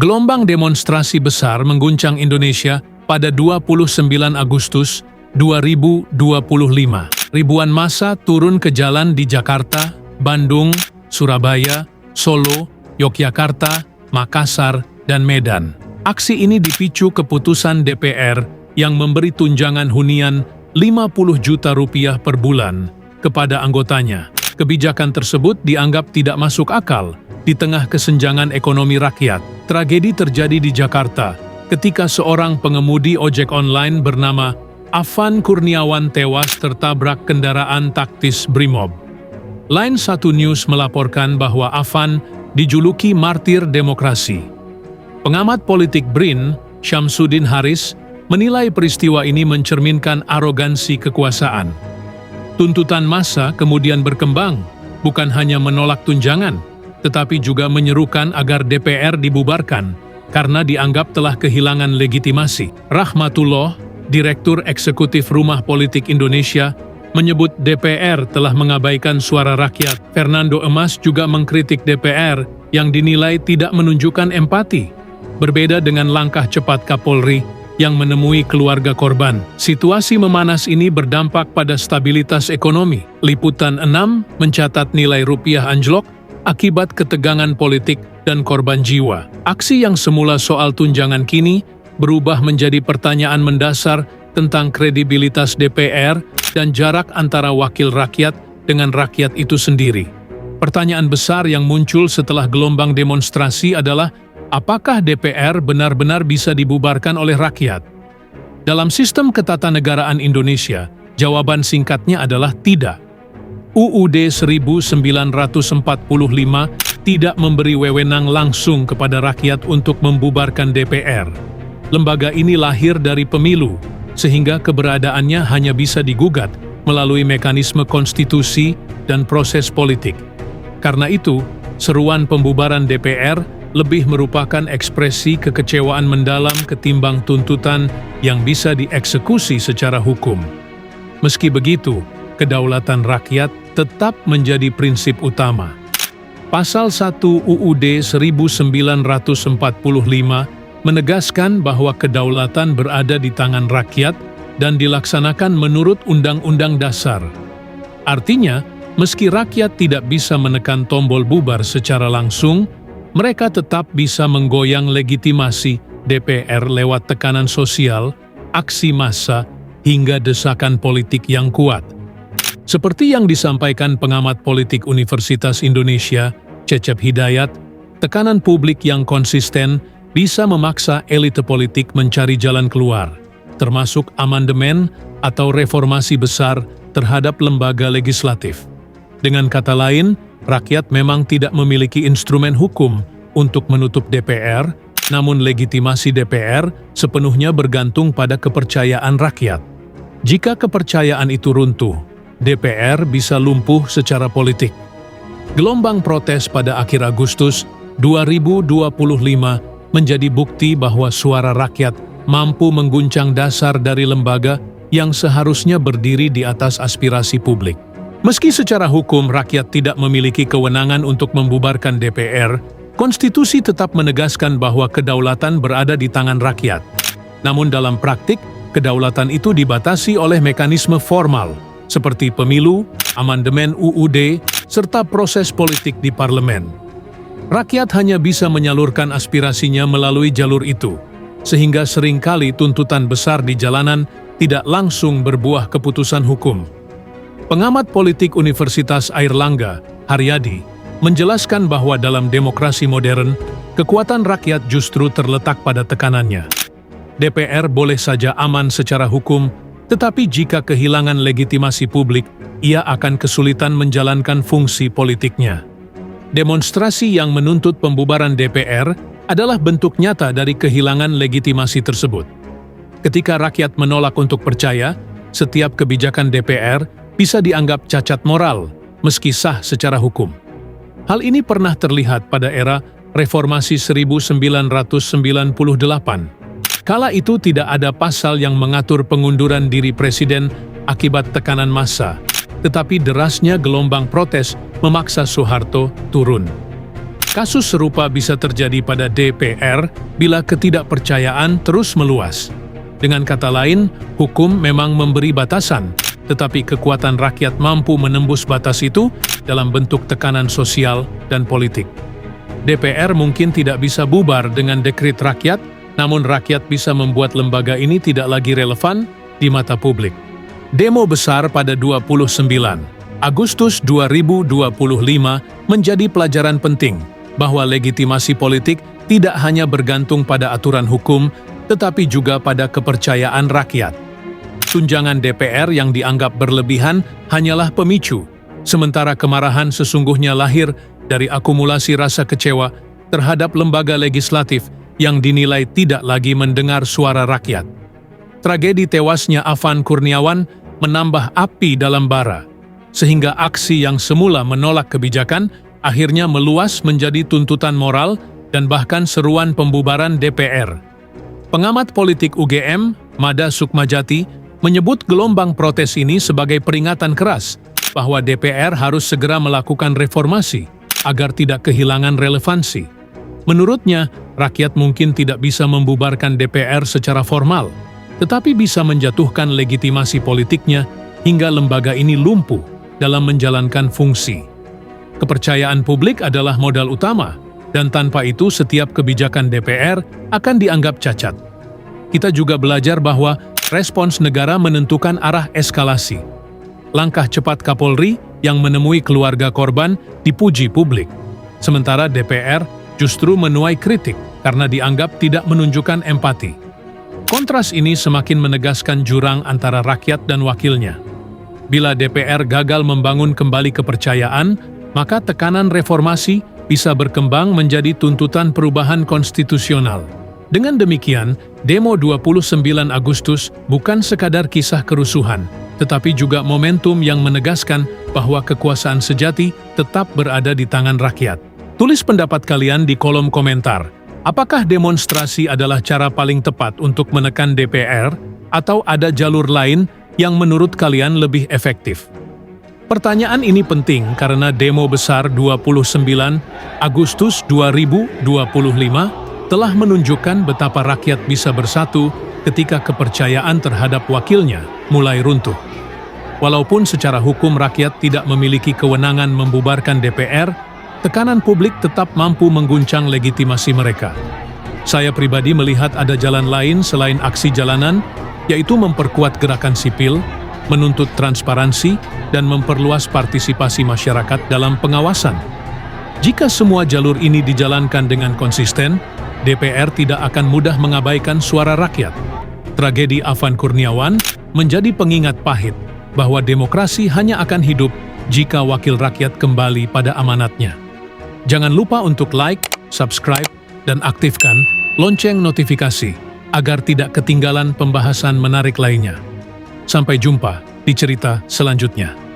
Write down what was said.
Gelombang demonstrasi besar mengguncang Indonesia pada 29 Agustus 2025. Ribuan massa turun ke jalan di Jakarta, Bandung, Surabaya, Solo, Yogyakarta, Makassar, dan Medan. Aksi ini dipicu keputusan DPR yang memberi tunjangan hunian 50 juta rupiah per bulan kepada anggotanya. Kebijakan tersebut dianggap tidak masuk akal di tengah kesenjangan ekonomi rakyat. Tragedi terjadi di Jakarta ketika seorang pengemudi ojek online bernama Afan Kurniawan tewas tertabrak kendaraan taktis Brimob. Line 1 News melaporkan bahwa Afan dijuluki martir demokrasi. Pengamat politik BRIN, Syamsuddin Haris, menilai peristiwa ini mencerminkan arogansi kekuasaan. Tuntutan massa kemudian berkembang, bukan hanya menolak tunjangan, tetapi juga menyerukan agar DPR dibubarkan karena dianggap telah kehilangan legitimasi. Rahmatullah, Direktur Eksekutif Rumah Politik Indonesia, menyebut DPR telah mengabaikan suara rakyat. Fernando Emas juga mengkritik DPR yang dinilai tidak menunjukkan empati. Berbeda dengan langkah cepat Kapolri yang menemui keluarga korban. Situasi memanas ini berdampak pada stabilitas ekonomi. Liputan 6 mencatat nilai rupiah anjlok akibat ketegangan politik dan korban jiwa. Aksi yang semula soal tunjangan kini berubah menjadi pertanyaan mendasar tentang kredibilitas DPR dan jarak antara wakil rakyat dengan rakyat itu sendiri. Pertanyaan besar yang muncul setelah gelombang demonstrasi adalah, apakah DPR benar-benar bisa dibubarkan oleh rakyat? Dalam sistem ketatanegaraan Indonesia, jawaban singkatnya adalah tidak. UUD 1945 tidak memberi wewenang langsung kepada rakyat untuk membubarkan DPR. Lembaga ini lahir dari pemilu, sehingga keberadaannya hanya bisa digugat melalui mekanisme konstitusi dan proses politik. Karena itu, seruan pembubaran DPR lebih merupakan ekspresi kekecewaan mendalam ketimbang tuntutan yang bisa dieksekusi secara hukum. Meski begitu, kedaulatan rakyat tetap menjadi prinsip utama. Pasal 1 UUD 1945 menegaskan bahwa kedaulatan berada di tangan rakyat dan dilaksanakan menurut Undang-Undang Dasar. Artinya, meski rakyat tidak bisa menekan tombol bubar secara langsung, mereka tetap bisa menggoyang legitimasi DPR lewat tekanan sosial, aksi massa, hingga desakan politik yang kuat. Seperti yang disampaikan pengamat politik Universitas Indonesia, Cecep Hidayat, tekanan publik yang konsisten bisa memaksa elite politik mencari jalan keluar, termasuk amandemen atau reformasi besar terhadap lembaga legislatif. Dengan kata lain, rakyat memang tidak memiliki instrumen hukum untuk menutup DPR, namun legitimasi DPR sepenuhnya bergantung pada kepercayaan rakyat. Jika kepercayaan itu runtuh, DPR bisa lumpuh secara politik. Gelombang protes pada akhir Agustus 2025 menjadi bukti bahwa suara rakyat mampu mengguncang dasar dari lembaga yang seharusnya berdiri di atas aspirasi publik. Meski secara hukum rakyat tidak memiliki kewenangan untuk membubarkan DPR, konstitusi tetap menegaskan bahwa kedaulatan berada di tangan rakyat. Namun dalam praktik, kedaulatan itu dibatasi oleh mekanisme formal, seperti pemilu, amandemen UUD, serta proses politik di parlemen. Rakyat hanya bisa menyalurkan aspirasinya melalui jalur itu, sehingga seringkali tuntutan besar di jalanan tidak langsung berbuah keputusan hukum. Pengamat politik Universitas Airlangga, Haryadi, menjelaskan bahwa dalam demokrasi modern, kekuatan rakyat justru terletak pada tekanannya. DPR boleh saja aman secara hukum, tetapi jika kehilangan legitimasi publik, ia akan kesulitan menjalankan fungsi politiknya. Demonstrasi yang menuntut pembubaran DPR adalah bentuk nyata dari kehilangan legitimasi tersebut. Ketika rakyat menolak untuk percaya, setiap kebijakan DPR bisa dianggap cacat moral, meski sah secara hukum. Hal ini pernah terlihat pada era Reformasi 1998. Kala itu tidak ada pasal yang mengatur pengunduran diri presiden akibat tekanan massa, tetapi derasnya gelombang protes memaksa Soeharto turun. Kasus serupa bisa terjadi pada DPR bila ketidakpercayaan terus meluas. Dengan kata lain, hukum memang memberi batasan, tetapi kekuatan rakyat mampu menembus batas itu dalam bentuk tekanan sosial dan politik. DPR mungkin tidak bisa bubar dengan dekret rakyat, namun rakyat bisa membuat lembaga ini tidak lagi relevan di mata publik. Demo besar pada 29 Agustus 2025 menjadi pelajaran penting bahwa legitimasi politik tidak hanya bergantung pada aturan hukum, tetapi juga pada kepercayaan rakyat. Tunjangan DPR yang dianggap berlebihan hanyalah pemicu, sementara kemarahan sesungguhnya lahir dari akumulasi rasa kecewa terhadap lembaga legislatif yang dinilai tidak lagi mendengar suara rakyat. Tragedi tewasnya Afan Kurniawan menambah api dalam bara, sehingga aksi yang semula menolak kebijakan akhirnya meluas menjadi tuntutan moral dan bahkan seruan pembubaran DPR. Pengamat politik UGM, Mada Sukmajati, menyebut gelombang protes ini sebagai peringatan keras bahwa DPR harus segera melakukan reformasi agar tidak kehilangan relevansi. Menurutnya, rakyat mungkin tidak bisa membubarkan DPR secara formal, tetapi bisa menjatuhkan legitimasi politiknya hingga lembaga ini lumpuh dalam menjalankan fungsi. Kepercayaan publik adalah modal utama, dan tanpa itu setiap kebijakan DPR akan dianggap cacat. Kita juga belajar bahwa respons negara menentukan arah eskalasi. Langkah cepat Kapolri yang menemui keluarga korban dipuji publik, sementara DPR justru menuai kritik karena dianggap tidak menunjukkan empati. Kontras ini semakin menegaskan jurang antara rakyat dan wakilnya. Bila DPR gagal membangun kembali kepercayaan, maka tekanan reformasi bisa berkembang menjadi tuntutan perubahan konstitusional. Dengan demikian, demo 29 Agustus bukan sekadar kisah kerusuhan, tetapi juga momentum yang menegaskan bahwa kekuasaan sejati tetap berada di tangan rakyat. Tulis pendapat kalian di kolom komentar. Apakah demonstrasi adalah cara paling tepat untuk menekan DPR, atau ada jalur lain yang menurut kalian lebih efektif? Pertanyaan ini penting karena demo besar 29 Agustus 2025 telah menunjukkan betapa rakyat bisa bersatu ketika kepercayaan terhadap wakilnya mulai runtuh. Walaupun secara hukum rakyat tidak memiliki kewenangan membubarkan DPR, tekanan publik tetap mampu mengguncang legitimasi mereka. Saya pribadi melihat ada jalan lain selain aksi jalanan, yaitu memperkuat gerakan sipil, menuntut transparansi, dan memperluas partisipasi masyarakat dalam pengawasan. Jika semua jalur ini dijalankan dengan konsisten, DPR tidak akan mudah mengabaikan suara rakyat. Tragedi Afan Kurniawan menjadi pengingat pahit bahwa demokrasi hanya akan hidup jika wakil rakyat kembali pada amanatnya. Jangan lupa untuk like, subscribe, dan aktifkan lonceng notifikasi agar tidak ketinggalan pembahasan menarik lainnya. Sampai jumpa di cerita selanjutnya.